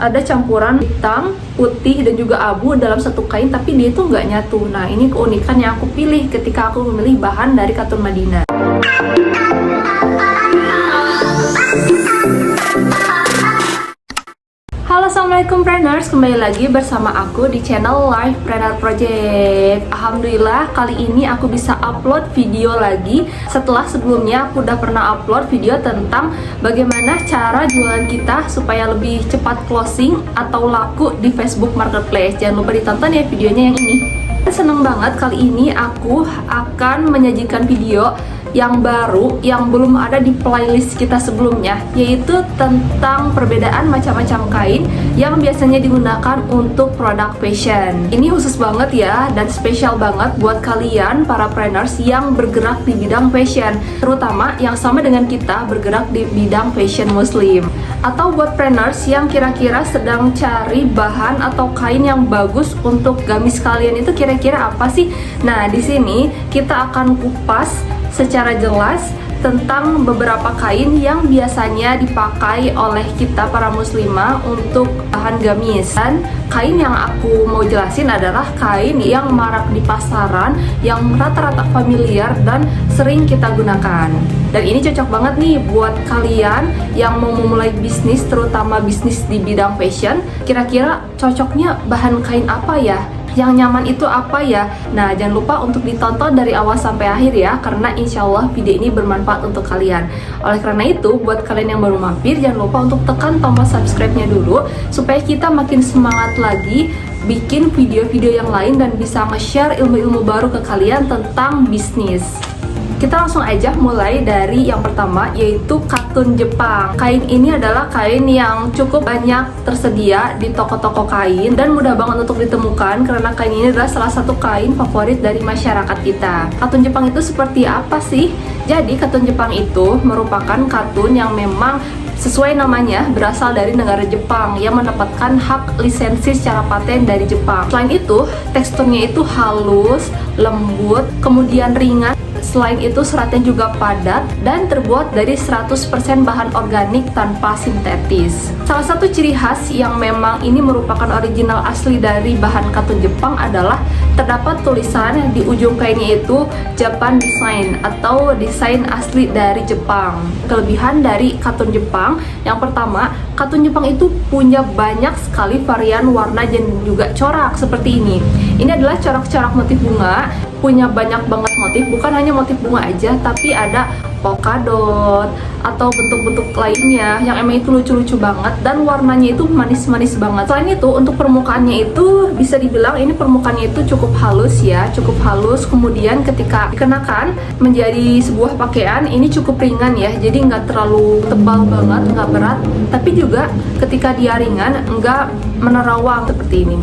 ada campuran hitam, putih, dan juga abu dalam satu kain, tapi dia itu nggak nyatu. Nah, ini keunikan yang aku pilih ketika aku memilih bahan dari katun Madinah. Halo, assalamualaikum Preneurs, kembali lagi bersama aku di channel Live Preneur Project. Alhamdulillah kali ini aku bisa upload video lagi setelah sebelumnya aku udah pernah upload video tentang bagaimana cara jualan kita supaya lebih cepat closing atau laku di Facebook Marketplace. Jangan lupa ditonton ya videonya yang ini. Seneng banget kali ini aku akan menyajikan video yang baru yang belum ada di playlist kita sebelumnya, yaitu tentang perbedaan macam-macam kain yang biasanya digunakan untuk produk fashion. Ini khusus banget ya dan spesial banget buat kalian para preneurs yang bergerak di bidang fashion, terutama yang sama dengan kita bergerak di bidang fashion muslim, atau buat preneurs yang kira-kira sedang cari bahan atau kain yang bagus untuk gamis kalian itu kira-kira apa sih? Nah, di sini kita akan kupas secara jelas tentang beberapa kain yang biasanya dipakai oleh kita para muslimah untuk bahan gamis. Dan kain yang aku mau jelasin adalah kain yang marak di pasaran, yang rata-rata familiar dan sering kita gunakan. Dan ini cocok banget nih buat kalian yang mau memulai bisnis, terutama bisnis di bidang fashion. Kira-kira cocoknya bahan kain apa ya? Yang nyaman itu apa ya? Nah, jangan lupa untuk ditonton dari awal sampai akhir ya, karena insya Allah video ini bermanfaat untuk kalian. Oleh karena itu, buat kalian yang baru mampir, jangan lupa untuk tekan tombol subscribe-nya dulu supaya kita makin semangat lagi bikin video-video yang lain dan bisa nge-share ilmu-ilmu baru ke kalian tentang bisnis. Kita langsung aja mulai dari yang pertama, yaitu katun Jepang. Kain ini adalah kain yang cukup banyak tersedia di toko-toko kain dan mudah banget untuk ditemukan karena kain ini adalah salah satu kain favorit dari masyarakat kita. Katun Jepang itu seperti apa sih? Jadi katun Jepang itu merupakan katun yang memang sesuai namanya berasal dari negara Jepang yang mendapatkan hak lisensi secara paten dari Jepang. Selain itu, teksturnya itu halus, lembut, kemudian ringan. Selain itu, seratnya juga padat dan terbuat dari 100% bahan organik tanpa sintetis. Salah satu ciri khas yang memang ini merupakan original asli dari bahan katun Jepang adalah terdapat tulisan di ujung kainnya itu Japan Design atau desain asli dari Jepang. Kelebihan dari katun Jepang, yang pertama, katun Jepang itu punya banyak sekali varian warna dan juga corak seperti ini. Ini adalah corak-corak motif bunga, punya banyak banget motif, bukan hanya motif bunga aja, tapi ada polka dot atau bentuk-bentuk lainnya yang emang itu lucu-lucu banget dan warnanya itu manis-manis banget. Selain itu, untuk permukaannya itu bisa dibilang ini permukaannya itu cukup halus ya, cukup halus. Kemudian ketika dikenakan menjadi sebuah pakaian ini cukup ringan ya, jadi nggak terlalu tebal banget, nggak berat, tapi juga ketika dia ringan nggak menerawang seperti ini.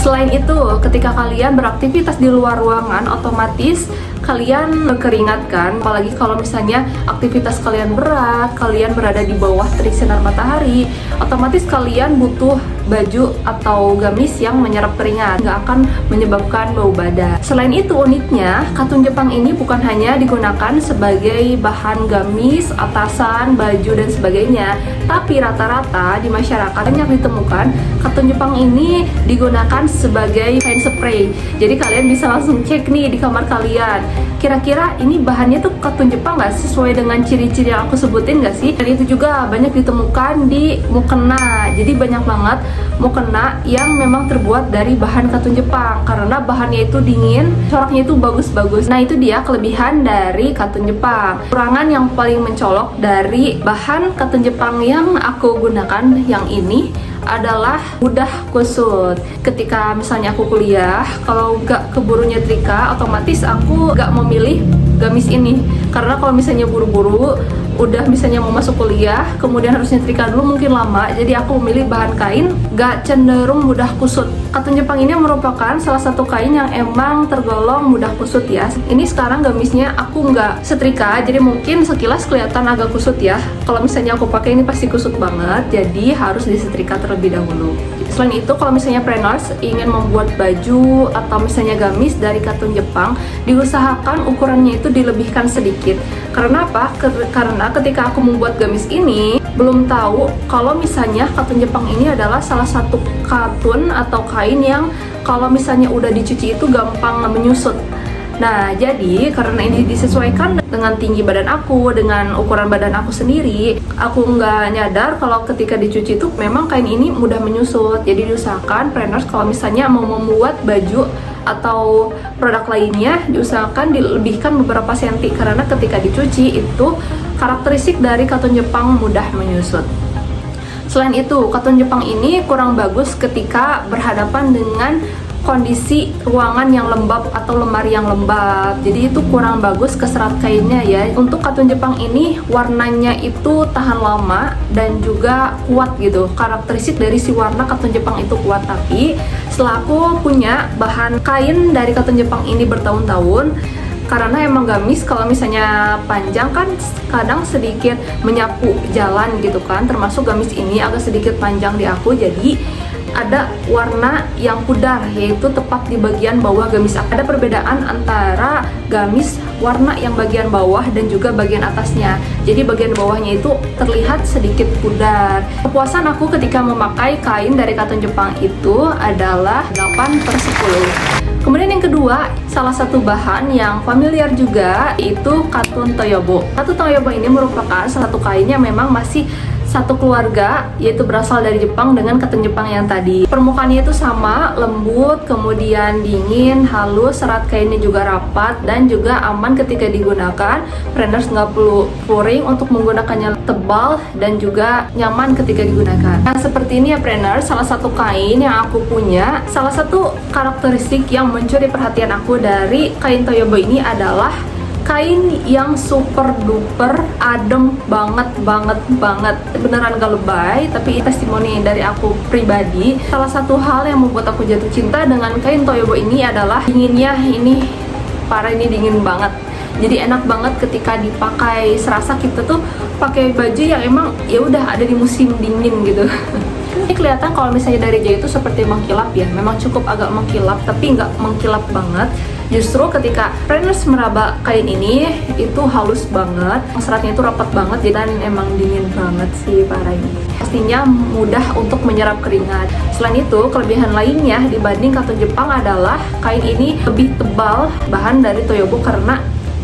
Selain itu, ketika kalian beraktivitas di luar ruangan, otomatis kalian berkeringat kan, apalagi kalau misalnya aktivitas kalian berat, kalian berada di bawah terik sinar matahari, otomatis kalian butuh baju atau gamis yang menyerap keringat, nggak akan menyebabkan bau badan. Selain itu, uniknya katun Jepang ini bukan hanya digunakan sebagai bahan gamis, atasan, baju dan sebagainya, tapi rata-rata di masyarakat banyak ditemukan katun Jepang ini digunakan sebagai kain spray. Jadi kalian bisa langsung cek nih di kamar kalian, kira-kira ini bahannya tuh katun Jepang nggak, sesuai dengan ciri-ciri yang aku sebutin nggak sih? Dan itu juga banyak ditemukan di mukena. Jadi banyak banget mukena yang memang terbuat dari bahan katun Jepang karena bahannya itu dingin, coraknya itu bagus-bagus. Nah, itu dia kelebihan dari katun Jepang. Kekurangan yang paling mencolok dari bahan katun Jepang yang aku gunakan yang ini adalah mudah kusut. Ketika misalnya aku kuliah, kalau nggak keburu nyetrika, otomatis aku nggak memilih gamis ini karena kalau misalnya buru-buru udah misalnya mau masuk kuliah kemudian harus nyetrika dulu mungkin lama, jadi aku memilih bahan kain gak cenderung mudah kusut. Katun Jepang ini merupakan salah satu kain yang emang tergolong mudah kusut ya. Ini sekarang gamisnya aku nggak setrika, jadi mungkin sekilas kelihatan agak kusut ya. Kalau misalnya aku pakai ini pasti kusut banget, jadi harus disetrika terlebih dahulu. Selain itu, kalau misalnya Preneurs ingin membuat baju atau misalnya gamis dari katun Jepang, diusahakan ukurannya itu dilebihkan sedikit. Karena apa? Karena ketika aku membuat gamis ini, belum tahu kalau misalnya katun Jepang ini adalah salah satu katun atau kain yang kalau misalnya udah dicuci itu gampang menyusut. Nah, jadi karena ini disesuaikan dengan tinggi badan aku, dengan ukuran badan aku sendiri, aku nggak nyadar kalau ketika dicuci itu memang kain ini mudah menyusut. Jadi diusahakan Preneurs kalau misalnya mau membuat baju atau produk lainnya, diusahakan dilebihkan beberapa senti karena ketika dicuci itu karakteristik dari katun Jepang mudah menyusut. Selain itu, katun Jepang ini kurang bagus ketika berhadapan dengan kondisi ruangan yang lembab atau lemari yang lembab. Jadi itu kurang bagus ke serat kainnya ya. Untuk katun Jepang ini warnanya itu tahan lama dan juga kuat gitu. Karakteristik dari si warna katun Jepang itu kuat. Tapi setelah aku punya bahan kain dari katun Jepang ini bertahun-tahun, karena emang gamis kalau misalnya panjang kan kadang sedikit menyapu jalan gitu kan, termasuk gamis ini agak sedikit panjang di aku, jadi ada warna yang pudar, yaitu tepat di bagian bawah gamis. Ada perbedaan antara gamis warna yang bagian bawah dan juga bagian atasnya. Jadi bagian bawahnya itu terlihat sedikit pudar. Kepuasan aku ketika memakai kain dari katun Jepang itu adalah 8/10. Kemudian yang kedua, salah satu bahan yang familiar juga itu katun Toyobo. Katun Toyobo ini merupakan salah satu kain yang memang masih satu keluarga, yaitu berasal dari Jepang dengan katun Jepang yang tadi. Permukaannya itu sama, lembut, kemudian dingin, halus, serat kainnya juga rapat dan juga aman ketika digunakan. Preneurs nggak perlu pouring untuk menggunakannya, tebal dan juga nyaman ketika digunakan. Nah, seperti ini ya Preneurs, salah satu kain yang aku punya. Salah satu karakteristik yang mencuri perhatian aku dari kain Toyobo ini adalah kain yang super duper adem banget, beneran gak lebay. Tapi testimoni dari aku pribadi, salah satu hal yang membuat aku jatuh cinta dengan kain Toyobo ini adalah dinginnya. Ini parah, ini dingin banget, jadi enak banget ketika dipakai. Serasa kita tuh pakai baju yang emang ya udah ada di musim dingin gitu. Ini kelihatan kalau misalnya dari jauh itu seperti mengkilap ya, memang cukup agak mengkilap tapi nggak mengkilap banget. Justru ketika Preneurs meraba kain ini itu halus banget, seratnya itu rapat banget, dan emang dingin banget sih parah ini. Pastinya mudah untuk menyerap keringat. Selain itu, kelebihan lainnya dibanding katun Jepang adalah kain ini lebih tebal bahan dari Toyobo karena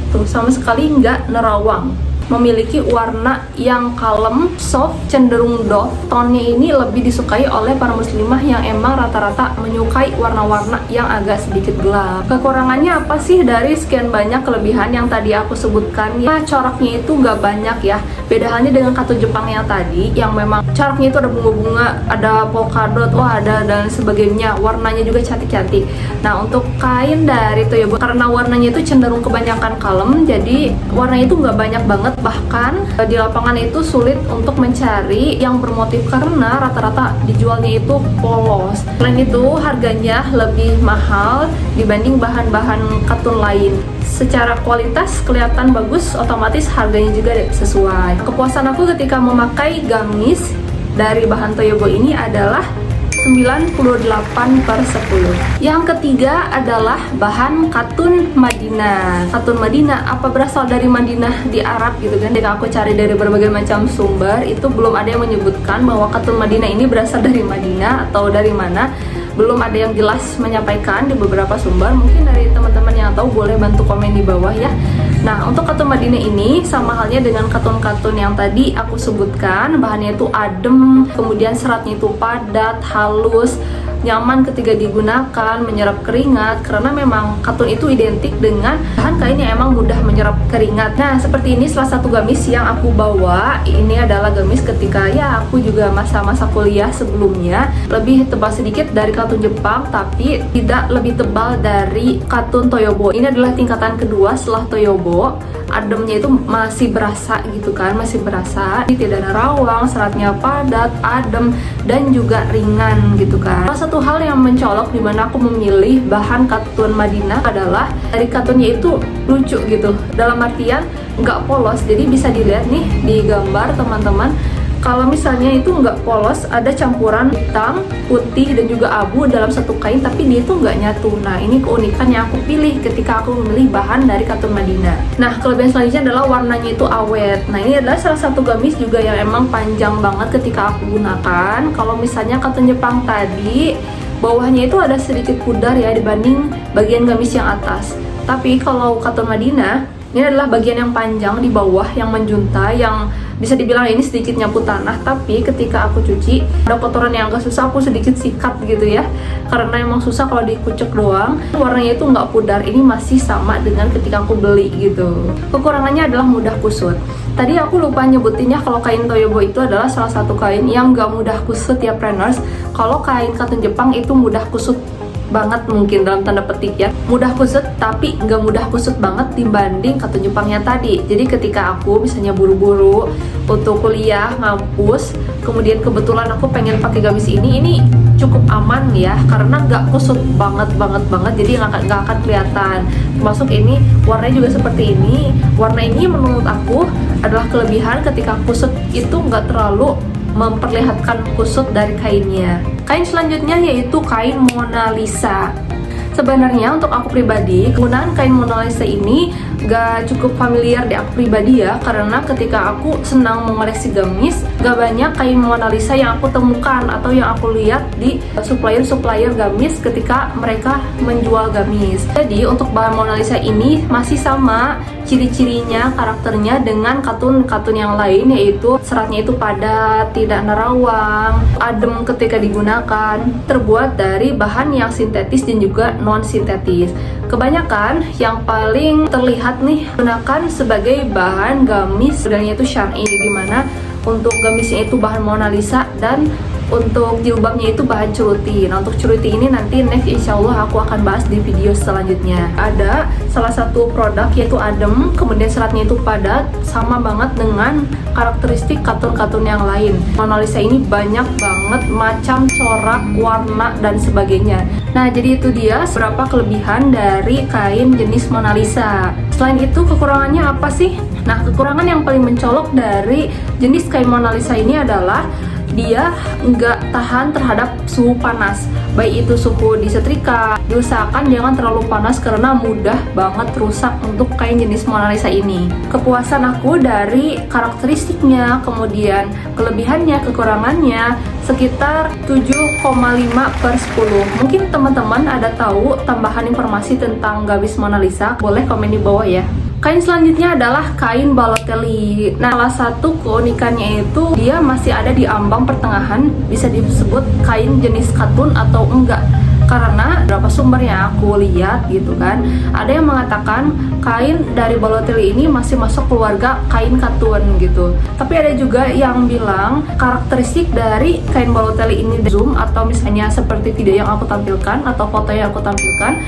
tuh sama sekali nggak nerawang. Memiliki warna yang kalem, soft, cenderung doff. Tonnya ini lebih disukai oleh para muslimah yang emang rata-rata menyukai warna-warna yang agak sedikit gelap. Kekurangannya apa sih dari sekian banyak kelebihan yang tadi aku sebutkan? Ya, coraknya itu nggak banyak ya. Beda halnya dengan katun Jepang yang tadi, yang memang coraknya itu ada bunga-bunga, ada polkadot, ada dan sebagainya. Warnanya juga cantik-cantik. Nah, untuk kain dari Toyobo, karena warnanya itu cenderung kebanyakan kalem, jadi warnanya itu nggak banyak banget. Bahkan di lapangan itu sulit untuk mencari yang bermotif karena rata-rata dijualnya itu polos. Selain itu harganya lebih mahal dibanding bahan-bahan katun lain. Secara kualitas kelihatan bagus, otomatis harganya juga sesuai. Kepuasan aku ketika memakai gamis dari bahan Toyobo ini adalah 98/10. Yang ketiga adalah bahan katun Madinah. Katun Madinah apa berasal dari Madinah di Arab gitu kan. Ketika aku cari dari berbagai macam sumber, itu belum ada yang menyebutkan bahwa katun Madinah ini berasal dari Madinah atau dari mana. Belum ada yang jelas menyampaikan di beberapa sumber. Mungkin dari teman-teman yang tahu boleh bantu komen di bawah ya. Nah, untuk katun Madinah ini sama halnya dengan katun-katun yang tadi aku sebutkan, bahannya itu adem, kemudian seratnya itu padat, halus, nyaman ketika digunakan, menyerap keringat, karena memang katun itu identik dengan bahan kain yang emang mudah menyerap keringat. Nah, seperti ini salah satu gamis yang aku bawa. Ini adalah gamis ketika ya aku juga masa-masa kuliah sebelumnya. Lebih tebal sedikit dari katun Jepang, tapi tidak lebih tebal dari katun Toyobo. Ini adalah tingkatan kedua setelah Toyobo. Ademnya itu masih berasa gitu kan, masih berasa. Ini tidak ada rawang, seratnya padat, adem, dan juga ringan gitu kan. Salah satu hal yang mencolok di mana aku memilih bahan katun Madinah adalah dari katunnya itu lucu gitu. Dalam artian nggak polos, jadi bisa dilihat nih di gambar teman-teman. kalau misalnya itu nggak polos, ada campuran hitam, putih, dan juga abu dalam satu kain, tapi dia itu nggak nyatu. Nah, ini keunikan yang aku pilih ketika aku memilih bahan dari katun Madinah. Nah, kelebihan selanjutnya adalah warnanya itu awet. Nah, ini adalah salah satu gamis juga yang emang panjang banget ketika aku gunakan. Kalau misalnya katun Jepang tadi, bawahnya itu ada sedikit pudar ya dibanding bagian gamis yang atas. Tapi kalau katun Madinah, ini adalah bagian yang panjang di bawah yang menjunta, yang bisa dibilang ini sedikit nyapu tanah. Tapi ketika aku cuci, ada kotoran yang agak susah, aku sedikit sikat gitu ya, karena emang susah kalau dikucek doang. Warnanya itu nggak pudar, ini masih sama dengan ketika aku beli gitu. Kekurangannya adalah mudah kusut. Tadi aku lupa nyebutinnya kalau kain Toyobo itu adalah salah satu kain yang nggak mudah kusut ya planners. Kalau kain katun Jepang itu mudah kusut banget, mungkin dalam tanda petik ya, mudah kusut, tapi nggak mudah kusut banget dibanding katun Jepangnya tadi. Jadi ketika aku misalnya buru-buru untuk kuliah, ngampus, kemudian kebetulan aku pengen pakai gamis ini cukup aman ya, karena nggak kusut banget, jadi nggak akan kelihatan. Termasuk ini warnanya juga seperti ini. Warna ini menurut aku adalah kelebihan ketika kusut itu nggak terlalu memperlihatkan kusut dari kainnya. Kain selanjutnya yaitu kain Mona Lisa. Sebenarnya untuk aku pribadi, penggunaan kain Mona Lisa ini gak cukup familiar di aku pribadi ya, karena ketika aku senang mengoleksi gamis, gak banyak kain Mona Lisa yang aku temukan atau yang aku lihat di supplier gamis ketika mereka menjual gamis. Jadi untuk bahan Mona Lisa ini masih sama ciri-cirinya, karakternya dengan katun-katun yang lain, yaitu seratnya itu padat, tidak nerawang, adem ketika digunakan, terbuat dari bahan yang sintetis dan juga non-sintetis. Kebanyakan yang paling terlihat nih gunakan sebagai bahan gamis sebenarnya itu syar'i, dimana untuk gamisnya itu bahan Mona Lisa dan untuk jilbabnya itu bahan ceruti. Nah, untuk ceruti ini nanti next insya Allah aku akan bahas di video selanjutnya. Ada salah satu produk yaitu adem, kemudian seratnya itu padat, sama banget dengan karakteristik katun-katun yang lain. Mona Lisa ini banyak banget macam corak, warna, dan sebagainya. Nah, jadi itu dia beberapa kelebihan dari kain jenis Mona Lisa. Selain itu, kekurangannya apa sih? Nah, kekurangan yang paling mencolok dari jenis kain Mona Lisa ini adalah dia nggak tahan terhadap suhu panas, baik itu suhu disetrika. Diusahakan jangan terlalu panas karena mudah banget rusak untuk kain jenis Mona Lisa ini. Kepuasan aku dari karakteristiknya, kemudian kelebihannya, kekurangannya sekitar 7,5/10. Mungkin teman-teman ada tahu tambahan informasi tentang gamis Mona Lisa, boleh komen di bawah ya. Kain selanjutnya adalah kain Balotelli. Nah, salah satu keunikannya itu dia masih ada di ambang pertengahan, bisa disebut kain jenis katun atau enggak. Karena beberapa sumber yang aku lihat gitu kan, ada yang mengatakan kain dari Balotelli ini masih masuk keluarga kain katun gitu. Tapi ada juga yang bilang karakteristik dari kain Balotelli ini zoom, atau misalnya seperti video yang aku tampilkan atau foto yang aku tampilkan,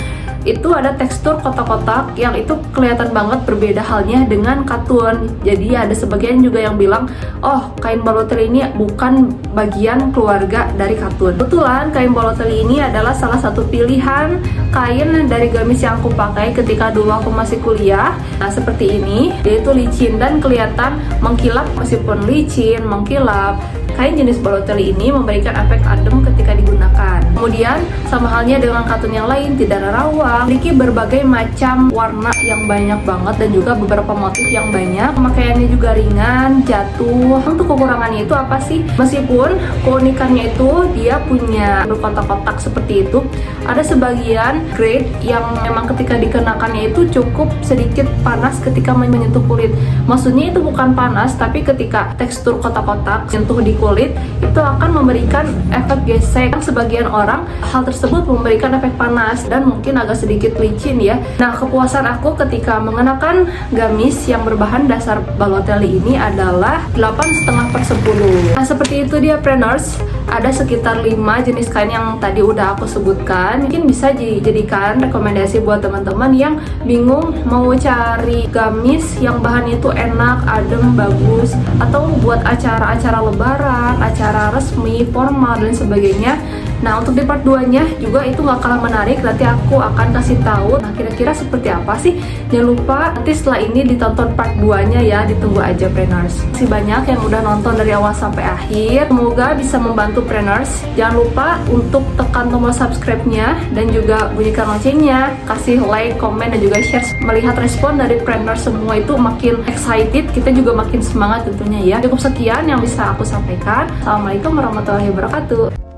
itu ada tekstur kotak-kotak yang itu kelihatan banget berbeda halnya dengan katun. Jadi ada sebagian juga yang bilang, oh kain Balotelli ini bukan bagian keluarga dari katun. Kebetulan kain Balotelli ini adalah salah satu pilihan kain dari gamis yang aku pakai ketika dulu aku masih kuliah. Nah, seperti ini, yaitu licin dan kelihatan mengkilap. Meskipun licin, mengkilap, kain jenis Balotelli ini memberikan efek adem ketika digunakan. Kemudian sama halnya dengan katun yang lain, tidak nerawang, memiliki berbagai macam warna yang banyak banget dan juga beberapa motif yang banyak. Pemakaiannya juga ringan, jatuh. Untuk kekurangannya itu apa sih? Meskipun keunikannya itu dia punya berkotak-kotak seperti itu, ada sebagian grade yang memang ketika dikenakannya itu cukup sedikit panas ketika menyentuh kulit. Maksudnya itu bukan panas, tapi ketika tekstur kotak-kotak menyentuh di kulit itu akan memberikan efek gesek. Sebagian orang hal tersebut memberikan efek panas dan mungkin agak sedikit licin ya. Nah, kepuasan aku ketika mengenakan gamis yang berbahan dasar Balotelli ini adalah 8,5/10. Nah, seperti itu dia planners. Ada sekitar 5 jenis kain yang tadi udah aku sebutkan. Mungkin bisa dijadikan rekomendasi buat teman-teman yang bingung mau cari gamis yang bahannya itu enak, adem, bagus, atau buat acara-acara lebaran, acara resmi, formal, dan sebagainya. Nah, untuk di part 2-nya juga itu gak kalah menarik. Nanti aku akan kasih tahu nah kira-kira seperti apa sih. Jangan lupa nanti setelah ini ditonton part 2-nya ya, ditunggu aja Preneurs. Masih banyak yang udah nonton dari awal sampai akhir. Semoga bisa membantu Preneurs. Jangan lupa untuk tekan tombol subscribe-nya dan juga bunyikan loncengnya, kasih like, komen, dan juga share. Melihat respon dari Preneurs semua itu makin excited, kita juga makin semangat tentunya ya. Cukup sekian yang bisa aku sampaikan. Assalamualaikum warahmatullahi wabarakatuh.